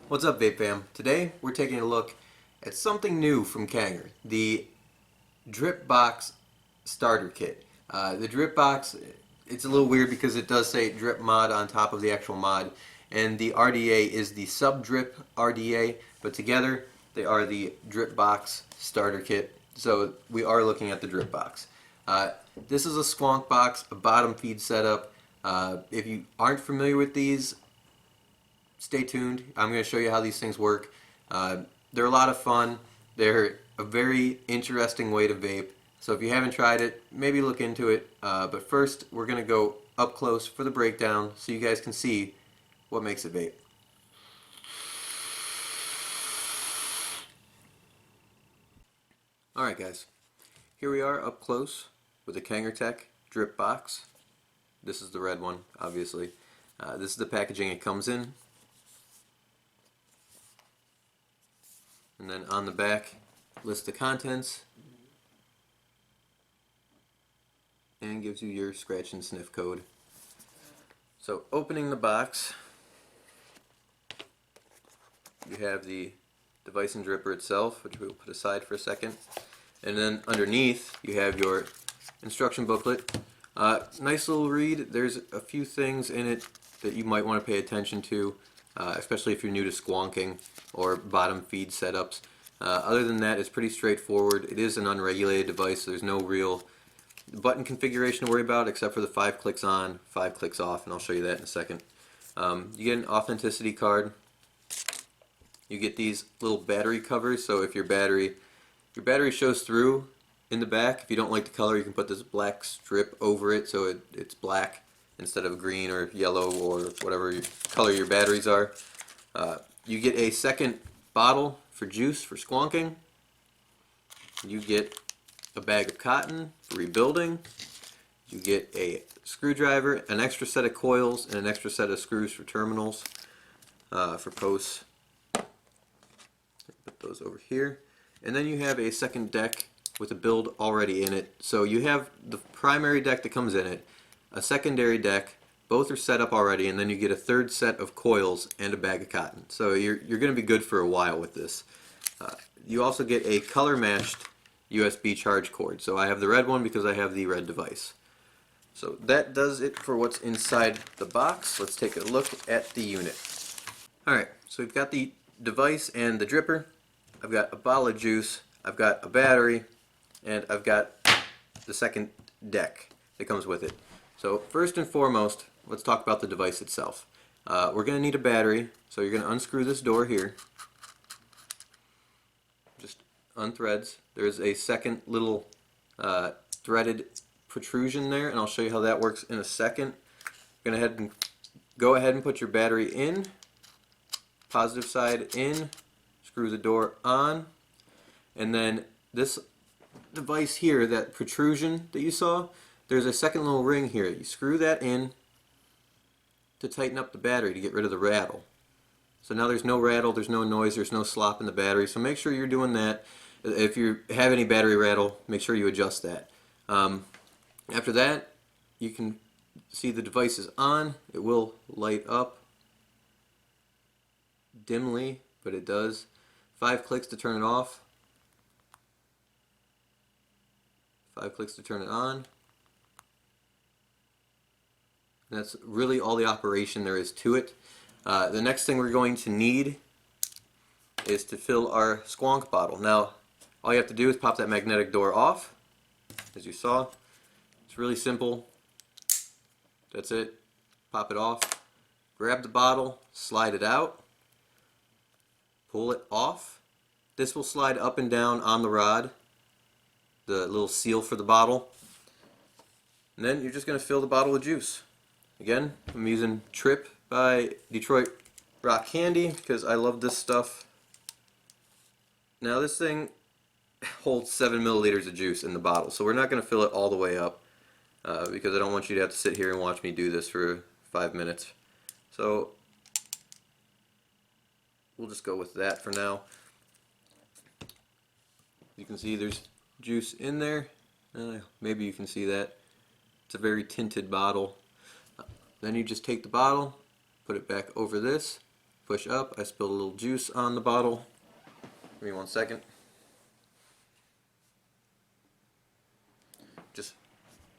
What's up, Vape Fam? Today we're taking a look at something new from Kanger, the Dripbox starter kit. The Dripbox, it's a little weird because it does say drip mod on top of the actual mod, and the RDA is the sub-drip RDA, but together they are the Dripbox starter kit. So we are looking at the Dripbox. This is a Squonk box, a bottom feed setup. If you aren't familiar with these, stay tuned. I'm going to show you how these things work. They're a lot of fun. They're a very interesting way to vape. So if you haven't tried it, maybe look into it. But first, we're going to go up close for the breakdown so you guys can see what makes it vape. Alright guys, here we are up close with the Kanger Dripbox. This is the red one, obviously. This is the packaging it comes in. And then on the back, list the contents and gives you your scratch and sniff code. So opening the box, you have the device and dripper itself, which we'll put aside for a second. And then underneath, you have your instruction booklet. Nice little read. There's a few things in it that you might want to pay attention to, especially if you're new to squonking or bottom feed setups. Other than that, it's pretty straightforward. It is an unregulated device, so there's no real button configuration to worry about except for the 5 clicks on, 5 clicks off, and I'll show you that in a second. You get an authenticity card. You get these little battery covers, so if your battery shows through in the back, if you don't like the color, you can put this black strip over it so it's black instead of green or yellow or whatever color your batteries are. You get a second bottle for juice for squonking. You get a bag of cotton for rebuilding. You get a screwdriver, an extra set of coils, and an extra set of screws for terminals for posts. Put those over here. And then you have a second deck with a build already in it. So you have the primary deck that comes in it, a secondary deck, both are set up already, and then you get a third set of coils and a bag of cotton. So you're going to be good for a while with this. You also get a color matched USB charge cord. So I have the red one because I have the red device. So that does it for what's inside the box. Let's take a look at the unit. Alright, so we've got the device and the dripper. I've got a bottle of juice, I've got a battery, and I've got the second deck that comes with it. So first and foremost, let's talk about the device itself. We're going to need a battery, so you're going to unscrew this door here. Just unthreads. There's a second little threaded protrusion there, and I'll show you how that works in a second. Go ahead and put your battery in, positive side in, screw the door on, and then this device here, that protrusion that you saw, there's a second little ring here. You screw that in to tighten up the battery to get rid of the rattle. So now there's no rattle, there's no noise, there's no slop in the battery, so make sure you're doing that. If you have any battery rattle, make sure you adjust that. After that, you can see the device is on. It will light up dimly, but it does. 5 clicks to turn it off. 5 clicks to turn it on. And that's really all the operation there is to it. The next thing we're going to need is to fill our squonk bottle. Now, all you have to do is pop that magnetic door off, as you saw. It's really simple. That's it. Pop it off. Grab the bottle, slide it out, pull it off. This will slide up and down on the rod, the little seal for the bottle. And then you're just going to fill the bottle with juice. Again, I'm using Trip by Detroit Rock Candy because I love this stuff. Now this thing holds 7 milliliters of juice in the bottle, so we're not going to fill it all the way up because I don't want you to have to sit here and watch me do this for 5 minutes. So we'll just go with that for now. You can see there's juice in there. Maybe you can see that. It's a very tinted bottle. Then you just take the bottle, put it back over this, push up. I spilled a little juice on the bottle. Give me 1 second. Just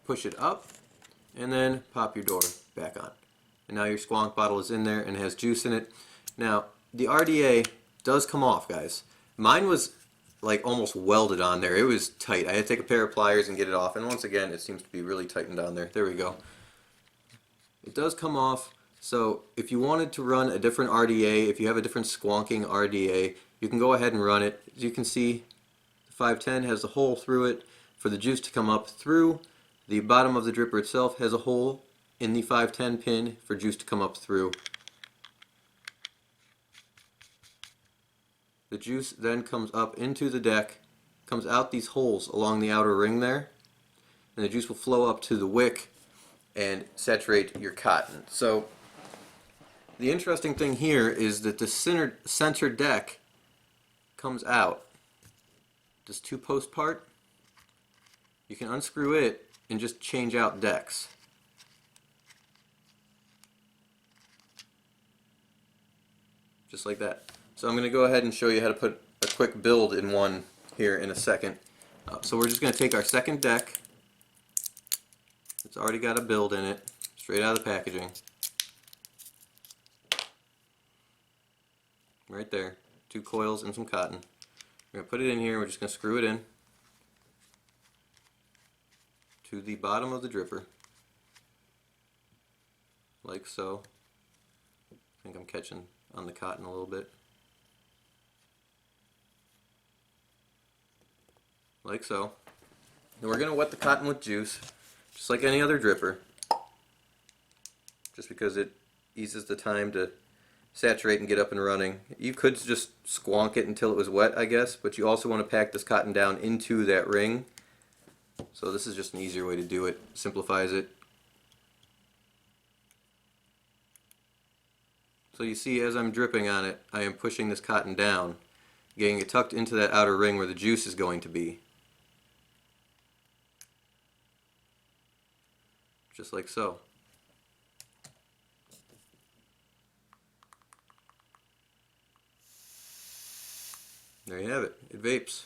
push it up and then pop your door back on. And now your Squonk bottle is in there and has juice in it. Now, the RDA does come off, guys. Mine was like almost welded on there. It was tight. I had to take a pair of pliers and get it off. And once again, it seems to be really tightened on there. There we go. It does come off. So if you wanted to run a different RDA, if you have a different squonking RDA, you can go ahead and run it. As you can see, the 510 has a hole through it for the juice to come up through. The bottom of the dripper itself has a hole in the 510 pin for juice to come up through. The juice then comes up into the deck, comes out these holes along the outer ring there, and the juice will flow up to the wick and saturate your cotton. So the interesting thing here is that the center deck comes out. This 2-post part, you can unscrew it and just change out decks. Just like that. So I'm going to go ahead and show you how to put a quick build in one here in a second. So we're just going to take our second deck. It's already got a build in it, straight out of the packaging. Right there. 2 coils and some cotton. We're going to put it in here. We're just going to screw it in to the bottom of the dripper, like so. I think I'm catching on the cotton a little bit. Like so. And we're going to wet the cotton with juice, just like any other dripper, just because it eases the time to saturate and get up and running. You could just squonk it until it was wet, I guess, but you also want to pack this cotton down into that ring. So this is just an easier way to do it. Simplifies it. So you see, as I'm dripping on it, I am pushing this cotton down, getting it tucked into that outer ring where the juice is going to be. Just like so. There you have it. It vapes.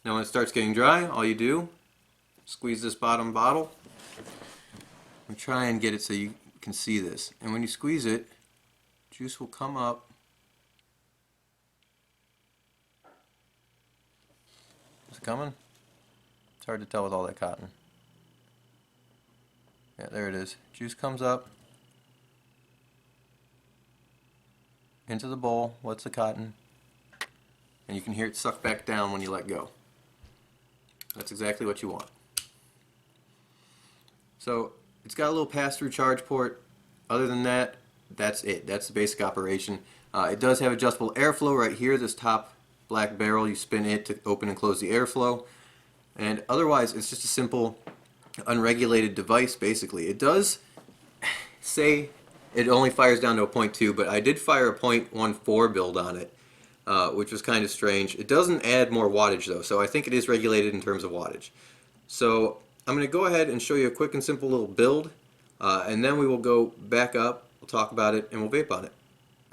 Now when it starts getting dry, all you do, squeeze this bottom bottle and try and get it so you can see this. And when you squeeze it, juice will come up. Is it coming? It's hard to tell with all that cotton. Yeah, there it is. Juice comes up into the bowl, wets the cotton, and you can hear it suck back down when you let go. That's exactly what you want. So it's got a little pass-through charge port. Other than that, that's it. That's the basic operation. It does have adjustable airflow right here. This top black barrel, you spin it to open and close the airflow. And otherwise, it's just a simple, unregulated device, basically. It does say it only fires down to a 0.2, but I did fire a 0.14 build on it, which was kind of strange. It doesn't add more wattage, though, so I think it is regulated in terms of wattage. So I'm going to go ahead and show you a quick and simple little build, and then we will go back up, we'll talk about it, and we'll vape on it.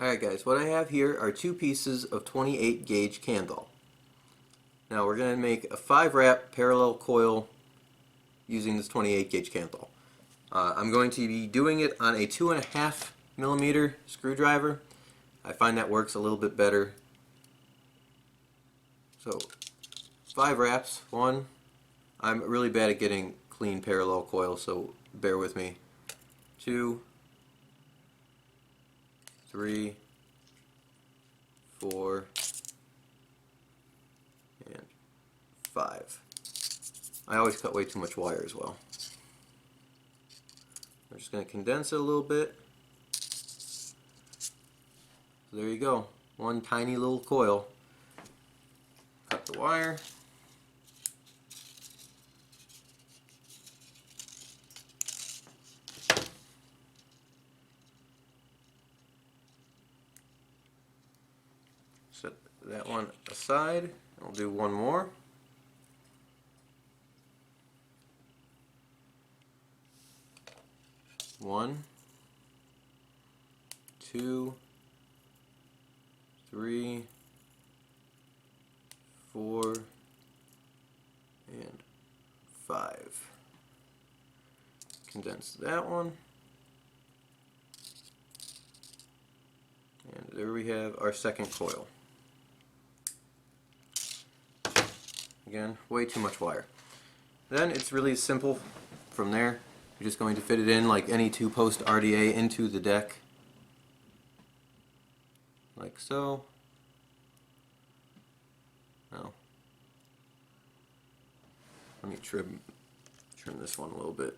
Alright guys, what I have here are 2 pieces of 28 gauge candle. Now we're going to make a 5-wrap parallel coil using this 28 gauge candle. I'm going to be doing it on a 2.5mm screwdriver. I find that works a little bit better. So 5 wraps. 1. I'm really bad at getting clean parallel coil, so bear with me. 2, 3, 4, and 5. I always cut way too much wire as well. I'm just going to condense it a little bit. So there you go. One tiny little coil. Cut the wire. Set that one aside. I'll do one more. One, 2, 3, 4, and 5. Condense that one. And there we have our second coil. Again, way too much wire. Then it's really simple from there. You're just going to fit it in like any 2-post RDA into the deck. Like so. Now, let me trim this one a little bit.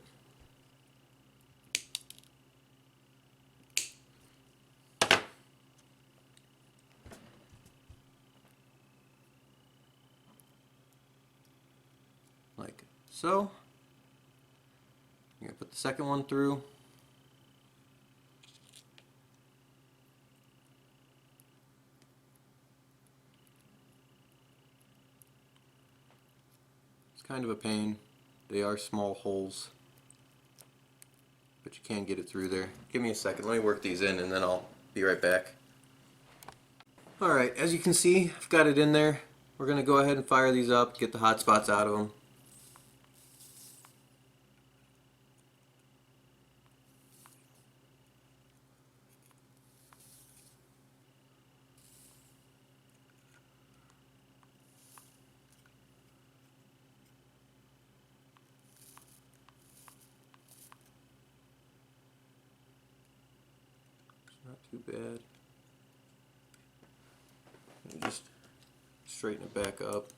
Like so. You're going to put the second one through. It's kind of a pain. They are small holes, but you can get it through there. Give me a second. Let me work these in and then I'll be right back. Alright, as you can see, I've got it in there. We're going to go ahead and fire these up, get the hot spots out of them. Not too bad. And just straighten it back up.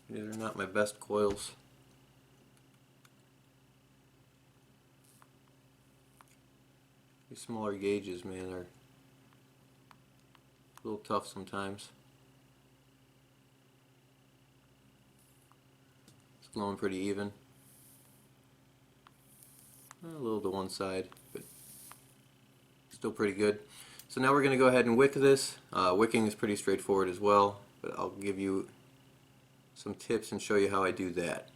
These are not my best coils. These smaller gauges, man, are a little tough sometimes. It's glowing pretty even. A little to one side, but still pretty good. So now we're going to go ahead and wick this. Wicking is pretty straightforward as well, but I'll give you some tips and show you how I do that.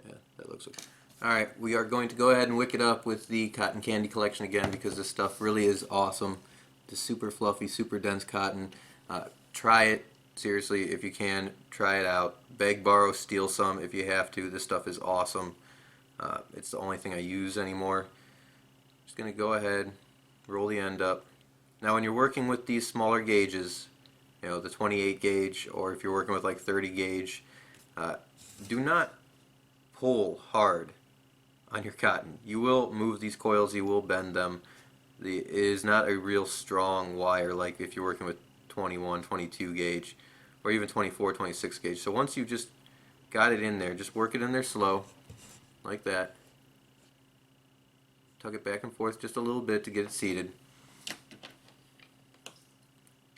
Yeah, that looks okay. Alright, we are going to go ahead and wick it up with the cotton candy collection again because this stuff really is awesome. It's super fluffy, super dense cotton. Try it, seriously, if you can. Try it out. Beg, borrow, steal some if you have to. This stuff is awesome. It's the only thing I use anymore. Just going to go ahead, roll the end up. Now when you're working with these smaller gauges, you know, the 28 gauge, or if you're working with like 30 gauge, do not pull hard on your cotton. You will move these coils, you will bend them. It is not a real strong wire like if you're working with 21, 22 gauge, or even 24, 26 gauge. So once you just got it in there, just work it in there slow, like that. Tug it back and forth just a little bit to get it seated.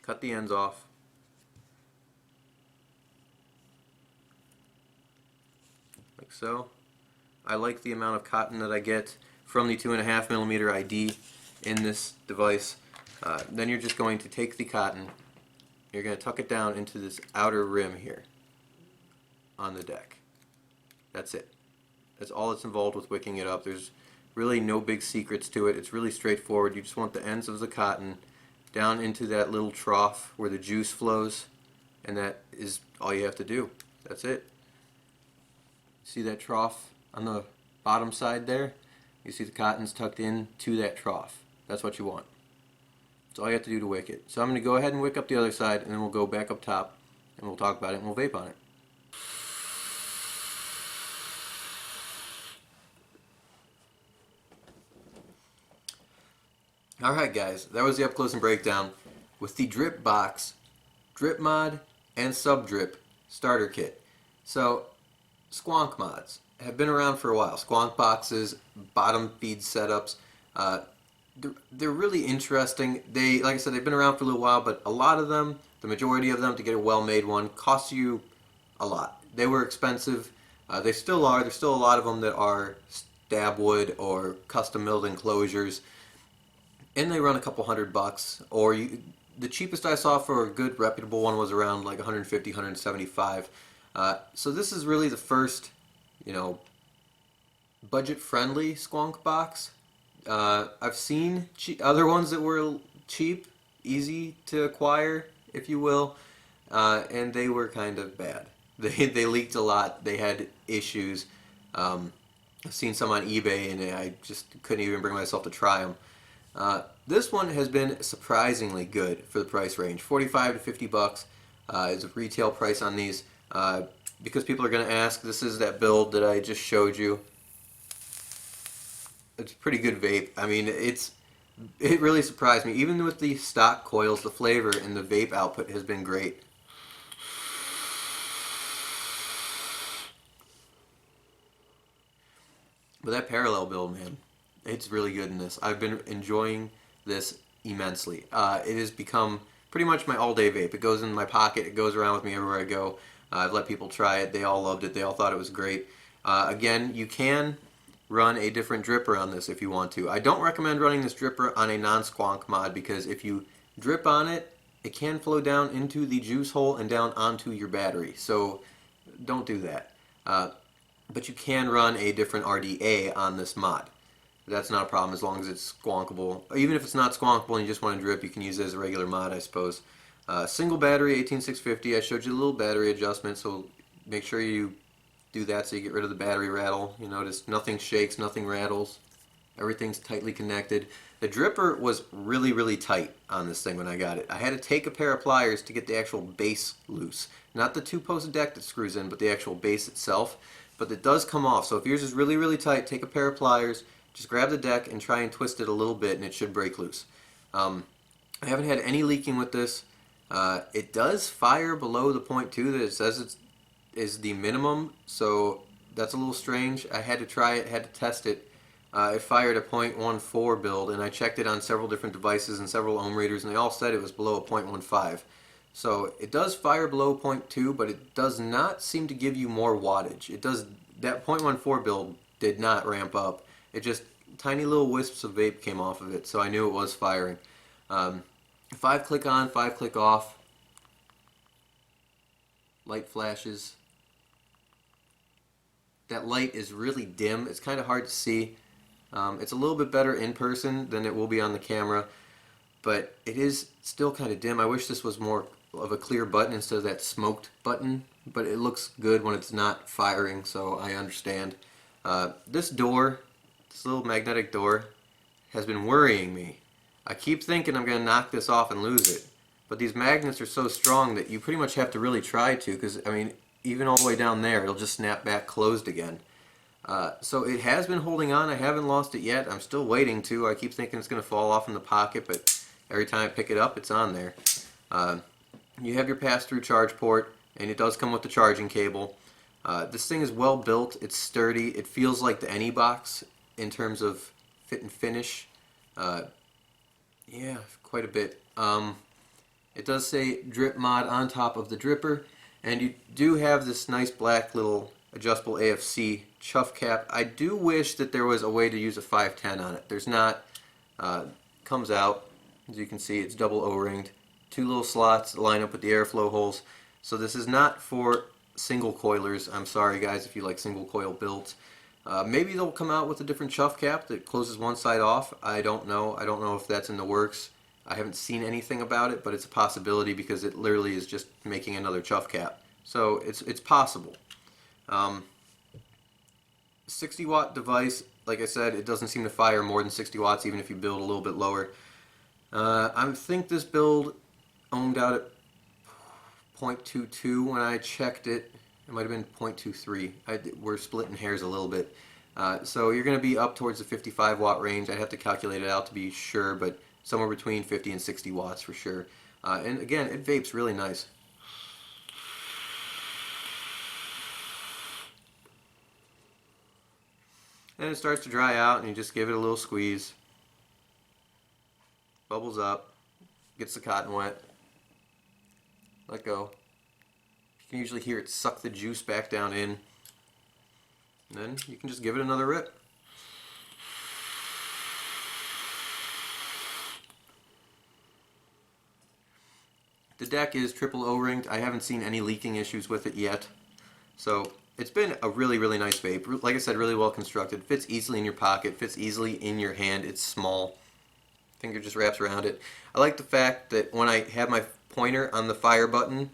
Cut the ends off. Like so. I like the amount of cotton that I get from the 2.5mm ID in this device. Then you're just going to take the cotton, you're going to tuck it down into this outer rim here on the deck. That's it. That's all that's involved with wicking it up. There's really no big secrets to it. It's really straightforward. You just want the ends of the cotton down into that little trough where the juice flows, and that is all you have to do. That's it. See that trough on the bottom side there? You see the cotton's tucked in to that trough. That's what you want. That's all you have to do to wick it. So I'm going to go ahead and wick up the other side, and then we'll go back up top and we'll talk about it and we'll vape on it. Alright guys, that was the up close and breakdown with the Dripbox, Drip Mod, and Sub Drip starter kit. So, Squonk mods have been around for a while. Squonk boxes, bottom feed setups, they're really interesting. Like I said, they've been around for a little while, but a lot of them, the majority of them, to get a well-made one, costs you a lot. They were expensive. They still are. There's still a lot of them that are stab wood or custom milled enclosures, and they run a couple $100. Or the cheapest I saw for a good reputable one was around like 150, 175. So this is really the first, you know, budget-friendly Squonk box. I've seen other ones that were cheap, easy to acquire, if you will, and they were kind of bad. They leaked a lot. They had issues. I've seen some on eBay, and I just couldn't even bring myself to try them. This one has been surprisingly good for the price range. 45 to 50 bucks is a retail price on these. Because people are going to ask, this is that build that I just showed you. It's a pretty good vape. I mean, it really surprised me. Even with the stock coils, the flavor and the vape output has been great. But that parallel build, man, it's really good in this. I've been enjoying this immensely. It has become pretty much my all-day vape. It goes in my pocket. It goes around with me everywhere I go. I've let people try it. They all loved it. They all thought it was great. Again, you can run a different dripper on this if you want to. I don't recommend running this dripper on a non-squonk mod because if you drip on it, it can flow down into the juice hole and down onto your battery. So don't do that. But you can run a different RDA on this mod. That's not a problem as long as it's squonkable. Even if it's not squonkable and you just want to drip, you can use it as a regular mod, I suppose. Single battery, 18650. I showed you a little battery adjustment, so make sure you do that so you get rid of the battery rattle. You notice nothing shakes, nothing rattles. Everything's tightly connected. The dripper was really, really tight on this thing when I got it. I had to take a pair of pliers to get the actual base loose. Not the two-post deck that screws in, but the actual base itself. But it does come off, so if yours is really, really tight, take a pair of pliers, just grab the deck and try and twist it a little bit and it should break loose. I haven't had any leaking with this. It does fire below the 0.2 that it says is the minimum, so that's a little strange. I had to try it, had to test it. It fired a 0.14 build, and I checked it on several different devices and several ohm readers, and they all said it was below a 0.15. So it does fire below 0.2, but it does not seem to give you more wattage. It does. That 0.14 build did not ramp up. It just, tiny little wisps of vape came off of it, so I knew it was firing. 5 click on, 5 click off. Light flashes. That light is really dim. It's kind of hard to see. It's a little bit better in person than it will be on the camera, but it is still kind of dim. I wish this was more of a clear button instead of that smoked button, but it looks good when it's not firing, so I understand. This door, this little magnetic door, has been worrying me. I keep thinking I'm going to knock this off and lose it, but these magnets are so strong that you pretty much have to really try to, because, I mean, even all the way down there, it'll just snap back closed again. So it has been holding on. I haven't lost it yet. I'm still waiting to. I keep thinking it's going to fall off in the pocket, but every time I pick it up, it's on there. You have your pass-through charge port, and it does come with the charging cable. This thing is well built. It's sturdy. It feels like the AnyBox in terms of fit and finish. Yeah, quite a bit. It does say drip mod on top of the dripper, and you do have this nice black little adjustable AFC chuff cap. I do wish that there was a way to use a 510 on it. There's not. Comes out, as you can see, it's double O-ringed. 2 little slots line up with the airflow holes. So this is not for single coilers. I'm sorry guys if you like single coil builds. Maybe they'll come out with a different chuff cap that closes one side off. I don't know. I don't know if that's in the works. I haven't seen anything about it, but it's a possibility because it literally is just making another chuff cap. So it's possible. 60 watt device, like I said, it doesn't seem to fire more than 60 watts even if you build a little bit lower. I think this build ohmed out at 0.22 when I checked it. It might have been 0.23. We're splitting hairs a little bit. So you're going to be up towards the 55 watt range. I'd have to calculate it out to be sure, but somewhere between 50 and 60 watts for sure. And again, it vapes really nice. And it starts to dry out, and you just give it a little squeeze. Bubbles up, gets the cotton wet. Let go. You can usually hear it suck the juice back down in. And then you can just give it another rip. The deck is triple O-ringed. I haven't seen any leaking issues with it yet. So it's been a really, really nice vape. Like I said, really well constructed. Fits easily in your pocket, fits easily in your hand. It's small. Finger just wraps around it. I like the fact that when I have my pointer on the fire button,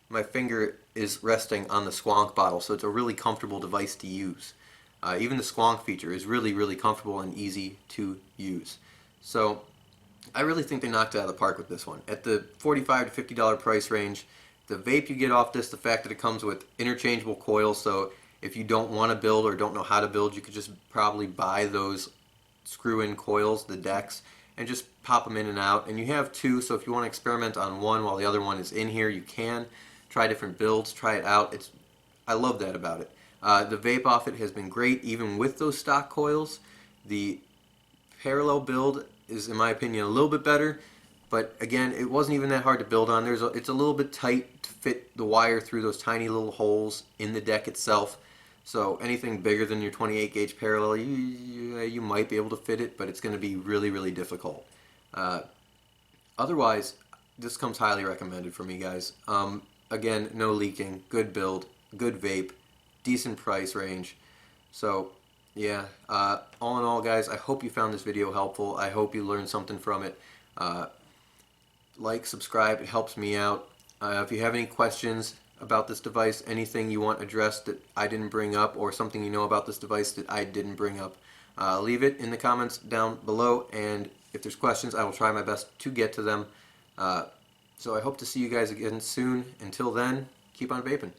my finger is resting on the Squonk bottle, so it's a really comfortable device to use. Even the Squonk feature is really, really comfortable and easy to use. So I really think they knocked it out of the park with this one. At the $45 to $50 price range, the vape you get off this, the fact that it comes with interchangeable coils, so if you don't want to build or don't know how to build, you could just probably buy those screw-in coils, the decks, and just pop them in and out. And you have two, so if you want to experiment on one while the other one is in here, you can. Try different builds, try it out. I love that about it. The vape off it has been great, even with those stock coils. The parallel build is, in my opinion, a little bit better, but again, it wasn't even that hard to build on. It's a little bit tight to fit the wire through those tiny little holes in the deck itself. So anything bigger than your 28 gauge parallel, you might be able to fit it, but it's going to be really, really difficult. Otherwise, this comes highly recommended for me, guys. Again, no leaking, good build, good vape, decent price range. So yeah, all in all, guys, I hope you found this video helpful. I hope you learned something from it. Like, subscribe, it helps me out. If you have any questions about this device, anything you want addressed that I didn't bring up, or something you know about this device that I didn't bring up, leave it in the comments down below, and if there's questions, I will try my best to get to them. So I hope to see you guys again soon. Until then, keep on vaping.